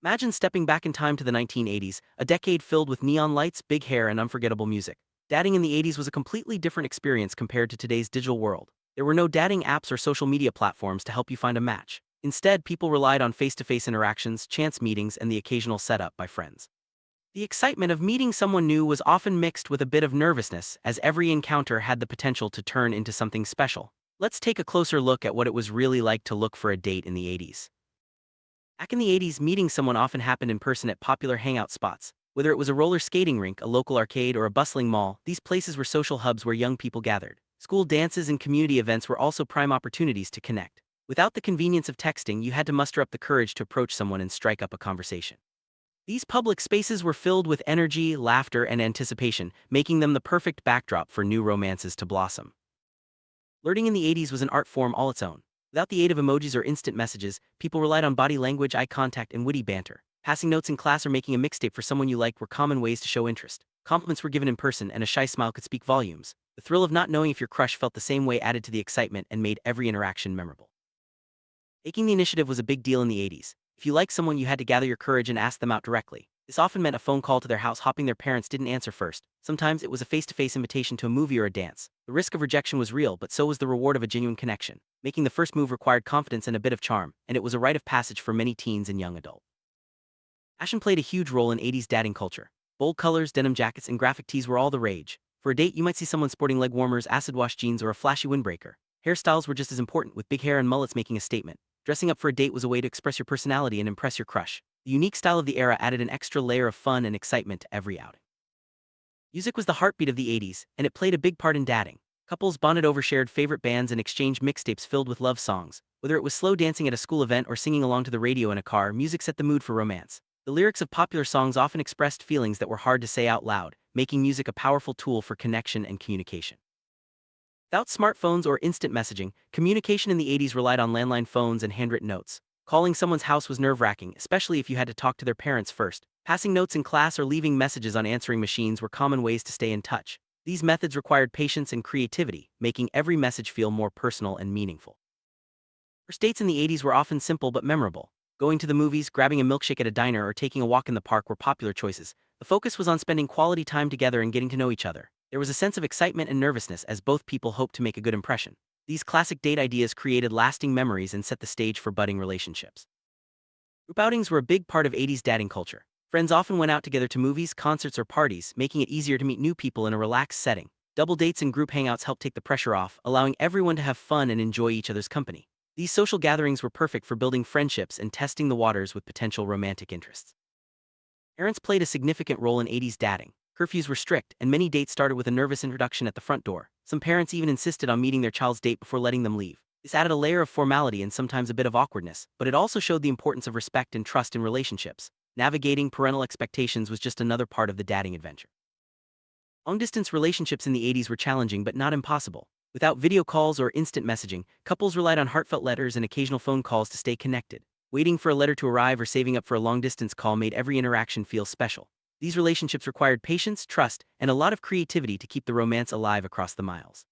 Imagine stepping back in time to the 1980s, a decade filled with neon lights, big hair, and unforgettable music. Dating in the 80s was a completely different experience compared to today's digital world. There were no dating apps or social media platforms to help you find a match. Instead, people relied on face-to-face interactions, chance meetings, and the occasional setup by friends. The excitement of meeting someone new was often mixed with a bit of nervousness, as every encounter had the potential to turn into something special. Let's take a closer look at what it was really like to look for a date in the 80s. Back in the 80s, meeting someone often happened in person at popular hangout spots. Whether it was a roller skating rink, a local arcade, or a bustling mall, these places were social hubs where young people gathered. School dances and community events were also prime opportunities to connect. Without the convenience of texting, you had to muster up the courage to approach someone and strike up a conversation. These public spaces were filled with energy, laughter, and anticipation, making them the perfect backdrop for new romances to blossom. Flirting in the 80s was an art form all its own. Without the aid of emojis or instant messages, people relied on body language, eye contact, and witty banter. Passing notes in class or making a mixtape for someone you liked were common ways to show interest. Compliments were given in person, and a shy smile could speak volumes. The thrill of not knowing if your crush felt the same way added to the excitement and made every interaction memorable. Taking the initiative was a big deal in the 80s. If you liked someone, you had to gather your courage and ask them out directly. This often meant a phone call to their house, hoping their parents didn't answer first. Sometimes it was a face-to-face invitation to a movie or a dance. The risk of rejection was real, but so was the reward of a genuine connection. Making the first move required confidence and a bit of charm, and it was a rite of passage for many teens and young adults. Fashion played a huge role in 80s dating culture. Bold colors, denim jackets, and graphic tees were all the rage. For a date, you might see someone sporting leg warmers, acid-wash jeans, or a flashy windbreaker. Hairstyles were just as important, with big hair and mullets making a statement. Dressing up for a date was a way to express your personality and impress your crush. The unique style of the era added an extra layer of fun and excitement to every outing. Music was the heartbeat of the 80s, and it played a big part in dating. Couples bonded over shared favorite bands and exchanged mixtapes filled with love songs. Whether it was slow dancing at a school event or singing along to the radio in a car, music set the mood for romance. The lyrics of popular songs often expressed feelings that were hard to say out loud, making music a powerful tool for connection and communication. Without smartphones or instant messaging, communication in the 80s relied on landline phones and handwritten notes. Calling someone's house was nerve-wracking, especially if you had to talk to their parents first. Passing notes in class or leaving messages on answering machines were common ways to stay in touch. These methods required patience and creativity, making every message feel more personal and meaningful. First dates in the 80s were often simple but memorable. Going to the movies, grabbing a milkshake at a diner, or taking a walk in the park were popular choices. The focus was on spending quality time together and getting to know each other. There was a sense of excitement and nervousness as both people hoped to make a good impression. These classic date ideas created lasting memories and set the stage for budding relationships. Group outings were a big part of 80s dating culture. Friends often went out together to movies, concerts, or parties, making it easier to meet new people in a relaxed setting. Double dates and group hangouts helped take the pressure off, allowing everyone to have fun and enjoy each other's company. These social gatherings were perfect for building friendships and testing the waters with potential romantic interests. Parents played a significant role in 80s dating. Curfews were strict, and many dates started with a nervous introduction at the front door. Some parents even insisted on meeting their child's date before letting them leave. This added a layer of formality and sometimes a bit of awkwardness, but it also showed the importance of respect and trust in relationships. Navigating parental expectations was just another part of the dating adventure. Long-distance relationships in the 80s were challenging but not impossible. Without video calls or instant messaging, couples relied on heartfelt letters and occasional phone calls to stay connected. Waiting for a letter to arrive or saving up for a long-distance call made every interaction feel special. These relationships required patience, trust, and a lot of creativity to keep the romance alive across the miles.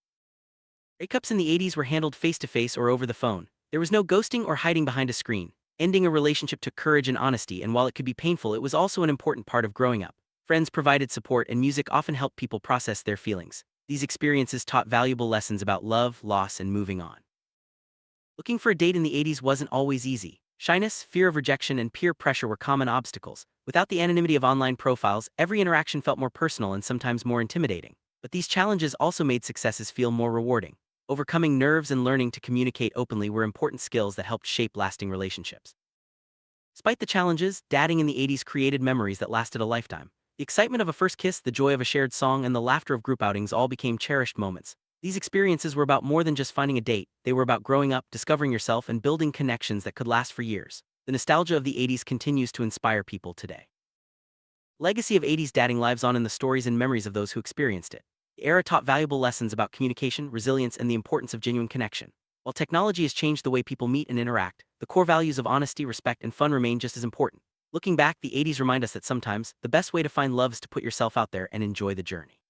Breakups in the 80s were handled face-to-face or over the phone. There was no ghosting or hiding behind a screen. Ending a relationship took courage and honesty, and while it could be painful, it was also an important part of growing up. Friends provided support, and music often helped people process their feelings. These experiences taught valuable lessons about love, loss, and moving on. Looking for a date in the 80s wasn't always easy. Shyness, fear of rejection, and peer pressure were common obstacles. Without the anonymity of online profiles, every interaction felt more personal and sometimes more intimidating. But these challenges also made successes feel more rewarding. Overcoming nerves and learning to communicate openly were important skills that helped shape lasting relationships. Despite the challenges, dating in the 80s created memories that lasted a lifetime. The excitement of a first kiss, the joy of a shared song, and the laughter of group outings all became cherished moments. These experiences were about more than just finding a date. They were about growing up, discovering yourself, and building connections that could last for years. The nostalgia of the 80s continues to inspire people today. Legacy of 80s dating lives on in the stories and memories of those who experienced it. The era taught valuable lessons about communication, resilience, and the importance of genuine connection. While technology has changed the way people meet and interact, the core values of honesty, respect, and fun remain just as important. Looking back, the 80s remind us that sometimes, the best way to find love is to put yourself out there and enjoy the journey.